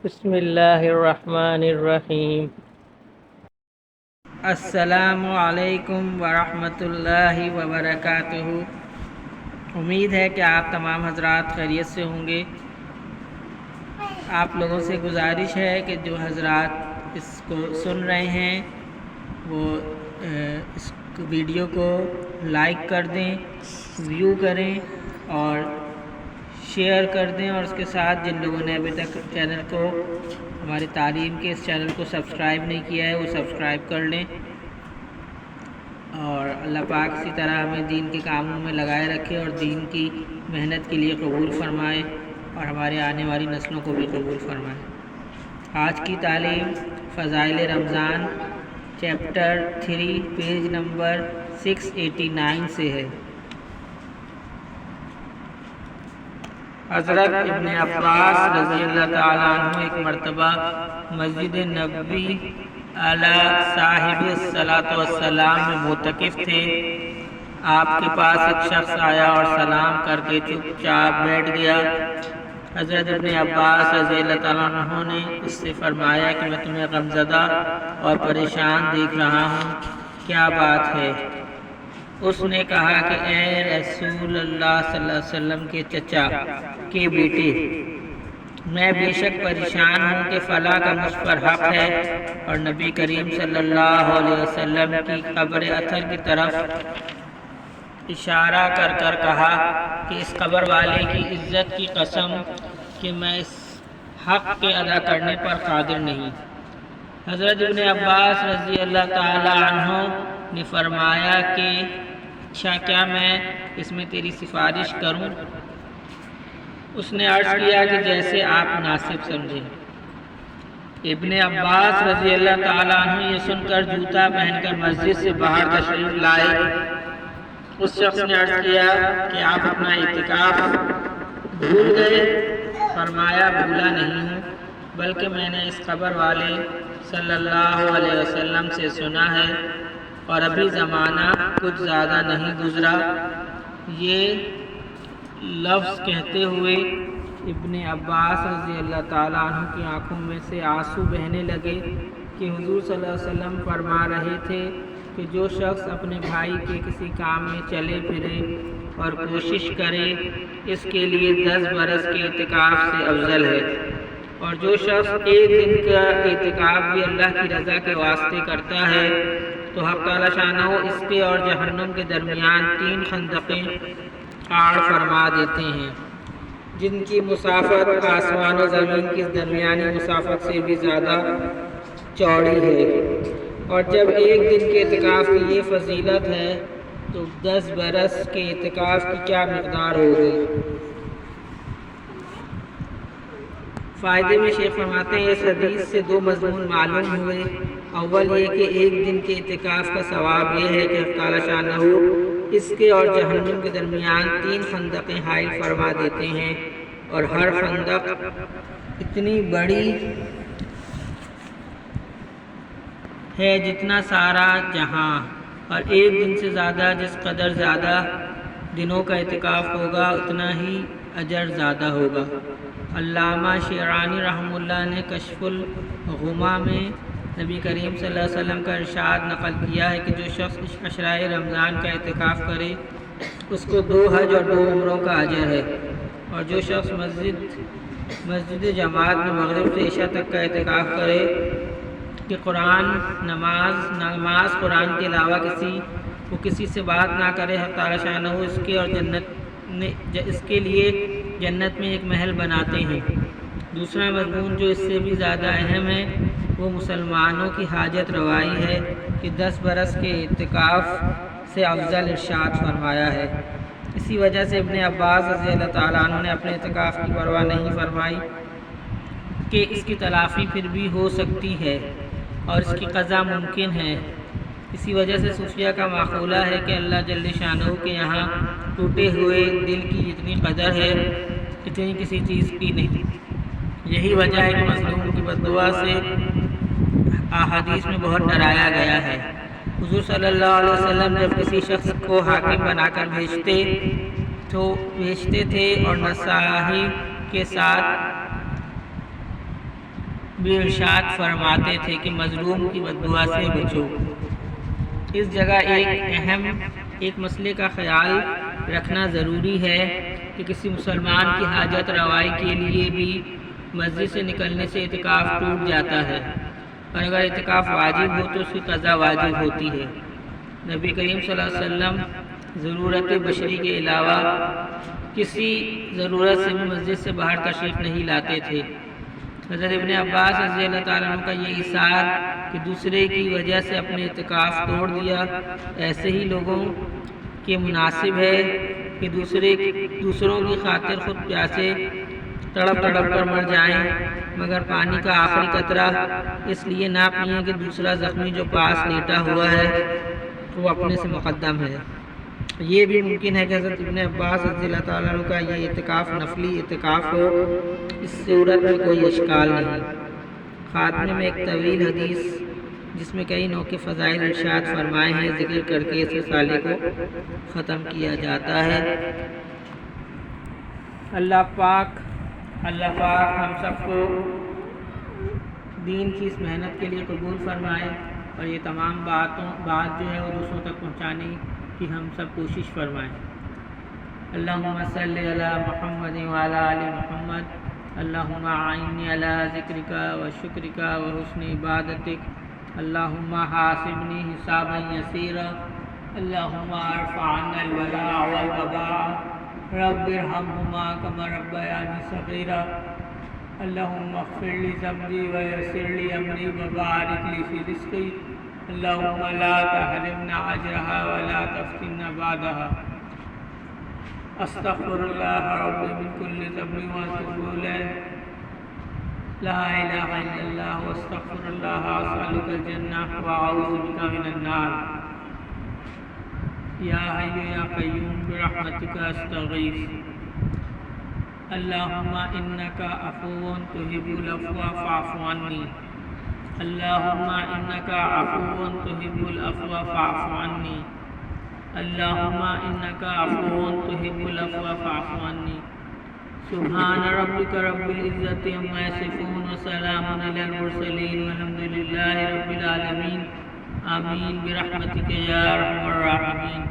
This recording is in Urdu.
بسم اللہ الرحمن الرحیم۔ السلام علیکم ورحمۃ اللہ وبرکاتہ۔ امید ہے کہ آپ تمام حضرات خیریت سے ہوں گے۔ آپ لوگوں سے گزارش ہے کہ جو حضرات اس کو سن رہے ہیں وہ اس ویڈیو کو لائک کر دیں، ویو کریں اور شیئر کر دیں، اور اس کے ساتھ جن لوگوں نے ابھی تک چینل کو، ہماری تعلیم کے اس چینل کو سبسکرائب نہیں کیا ہے وہ سبسکرائب کر لیں، اور اللہ پاک اسی طرح ہمیں دین کے کاموں میں لگائے رکھے اور دین کی محنت کے لیے قبول فرمائے اور ہمارے آنے والی نسلوں کو بھی قبول فرمائے۔ آج کی تعلیم فضائل رمضان چیپٹر 3 پیج نمبر 689 سے ہے۔ حضرت ابن عباس رضی اللہ تعالیٰ عنہ ایک مرتبہ مسجد نبوی علی صاحب الصلاۃ والسلام میں معتکف تھے۔ آپ کے پاس ایک شخص آیا اور سلام کر کے چپ چاپ بیٹھ گیا۔ حضرت ابن عباس رضی اللہ تعالیٰ عنہ نے اس سے فرمایا کہ میں تمہیں غمزدہ اور پریشان دیکھ رہا ہوں، کیا بات ہے؟ اس نے کہا کہ اے رسول اللہ صلی اللہ علیہ وسلم کے چچا کے بیٹے، میں بے شک پریشان ہوں کہ فلاں کا مجھ پر حق ہے، اور نبی کریم صلی اللہ علیہ وسلم کی قبر اطہر کی طرف اشارہ کر کر کہا کہ اس قبر والے کی عزت کی قسم کہ میں اس حق کے ادا کرنے پر قادر نہیں۔ حضرت ابن عباس رضی اللہ تعالی عنہ نے فرمایا کہ اچھا، کیا میں اس میں تیری سفارش کروں؟ اس نے عرض کیا کہ جیسے آپ مناسب سمجھیں۔ ابن عباس رضی اللہ تعالیٰ عنہ یہ سن کر جوتا پہن کر مسجد سے باہر تشریف لائے۔ اس شخص نے عرض کیا کہ آپ اپنا اعتکاف بھول گئے؟ فرمایا بھولا نہیں ہوں، بلکہ میں نے اس قبر والے صلی اللہ علیہ وسلم سے سنا ہے اور ابھی زمانہ کچھ زیادہ نہیں گزرا۔ یہ لفظ کہتے ہوئے ابن عباس رضی اللہ تعالیٰ عنہ کی آنکھوں میں سے آنسو بہنے لگے کہ حضور صلی اللہ علیہ وسلم فرما رہے تھے کہ جو شخص اپنے بھائی کے کسی کام میں چلے پھرے اور کوشش کرے اس کے لیے 10 برس کے اعتکاف سے افضل ہے، اور جو شخص ایک دن کا اعتکاف بھی اللہ کی رضا کے واسطے کرتا ہے تو حق تعالی شانہ اس کے اور جہنم کے درمیان 3 خندقیں آڑ فرما دیتے ہیں، جن کی مسافت آسمان و زمین کی درمیانی مسافت سے بھی زیادہ چوڑی ہے۔ اور جب ایک دن کے اعتکاف کی یہ فضیلت ہے تو 10 برس کے اعتکاف کی کیا مقدار ہوگی؟ فائدے میں شیخ فرماتے ہیں اس حدیث سے 2 مضمون معلوم ہوئے۔ اول یہ کہ ایک دن کے اعتکاف کا ثواب یہ ہے کہ اللہ تعالی شانہ اس کے اور جہنم کے درمیان 3 خندقیں حائل فرما دیتے ہیں، اور ہر خندق اتنی بڑی ہے جتنا سارا جہاں، اور ایک دن سے زیادہ جس قدر زیادہ دنوں کا اعتکاف ہوگا اتنا ہی اجر زیادہ ہوگا۔ علامہ شیرانی رحمہ اللہ نے کشف الغمہ میں نبی کریم صلی اللہ علیہ وسلم کا ارشاد نقل کیا ہے کہ جو شخص عشرۂ رمضان کا اعتکاف کرے اس کو 2 حج اور 2 عمروں کا اجر ہے، اور جو شخص مسجد جماعت میں مغرب سے عشاء تک کا اعتکاف کرے کہ نماز قرآن کے علاوہ کسی سے بات نہ کرے، حق تعالی شانہ اس کے اور اس کے لیے جنت میں ایک محل بناتے ہیں۔ دوسرا مضمون جو اس سے بھی زیادہ اہم ہے وہ مسلمانوں کی حاجت روائی ہے کہ 10 برس کے اعتکاف سے افضل ارشاد فرمایا ہے۔ اسی وجہ سے ابن عباس رضی اللہ تعالیٰ عنہ نے اپنے اعتکاف کی پرواہ نہیں فرمائی کہ اس کی تلافی پھر بھی ہو سکتی ہے اور اس کی قضا ممکن ہے۔ اسی وجہ سے صوفیہ کا مقولہ ہے کہ اللہ جل شانہ کے یہاں ٹوٹے ہوئے دل کی جتنی قدر ہے اتنی کسی چیز کی نہیں۔ یہی وجہ ہے کہ مظلوم کی بد دعا سے احادیث میں بہت ڈرایا گیا ہے۔ حضور صلی اللہ علیہ وسلم جب کسی شخص کو حاکم بنا کر بھیجتے تھے اور نصاحی کے ساتھ بھی ارشاد فرماتے تھے کہ مظلوم کی بددعا سے بچو۔ اس جگہ ایک مسئلے کا خیال رکھنا ضروری ہے کہ کسی مسلمان کی حاجت روائی کے لیے بھی مسجد سے نکلنے سے اعتکاف ٹوٹ جاتا ہے، اور اگر اعتکاف واجب ہو تو اس کی قضا واجب ہوتی ہے۔ نبی کریم صلی اللہ علیہ وسلم ضرورت بشری کے علاوہ کسی ضرورت سے بھی مسجد سے باہر تشریف نہیں لاتے تھے۔ حضرت ابن عباس رضی اللہ تعالیٰ عنہ کا یہ اصرار کہ دوسرے کی وجہ سے اپنے اعتکاف توڑ دیا، ایسے ہی لوگوں کے مناسب ہے کہ دوسروں کی خاطر خود پیاسے تڑپ کر مر جائیں، مگر پانی کا آخری قطرہ اس لیے نہ پئیں کہ دوسرا زخمی جو پاس لیٹا ہوا ہے وہ اپنے سے مقدم ہے۔ یہ بھی ممکن ہے کہ حضرت ابن عباس رضی اللہ تعالیٰ عنہ کا یہ اعتکاف نفلی اعتکاف ہو، اس صورت میں کوئی اشکال نہیں۔ خاتمے میں ایک طویل حدیث جس میں کئی نوع کے فضائل ارشاد فرمائے ہیں ذکر کر کے اس رسالے کو ختم کیا جاتا ہے۔ اللہ پاک ہم سب کو دین کی اس محنت کے لیے قبول فرمائے، اور یہ تمام بات جو ہے وہ دوسروں تک پہنچانے کی ہم سب کوشش فرمائیں۔ اللہم صلی علی محمد وعلی آل محمد، اللہم اعنی علی ذکرک و شکرک و حسن عبادتک، اللہم حاسبنی حسابا یسیرا، اللہم ارفع عنا الولاء والوباء، رب ارحمہما کما ربیانی صغیرا، اللہم اغفر لی ذنبی ویسر لی امری وبارک لی فی رزقی، اللہم لا تحرمنا اجرہا ولا تفتنا بعدہا، استغفر اللہ ربی من کل ذنب واتوب الیہ، لا الہ الا اللہ واستغفر اللہ، اسألک الجنہ واعوذ بک من النار، یا حی یا قیوم برحمتک استغیث، اللہم انک عفو تحب العفو فاعف عنی، اللہم انک عفو تحب العفو فاعف عنی، اللہم انک عفو تحب العفو فاعف عنی، سبحان ربک رب العزت عما یصفون وسلام علی المرسلین والحمد للہ رب العالمین، آمین برحمتک یا ارحم الراحمین۔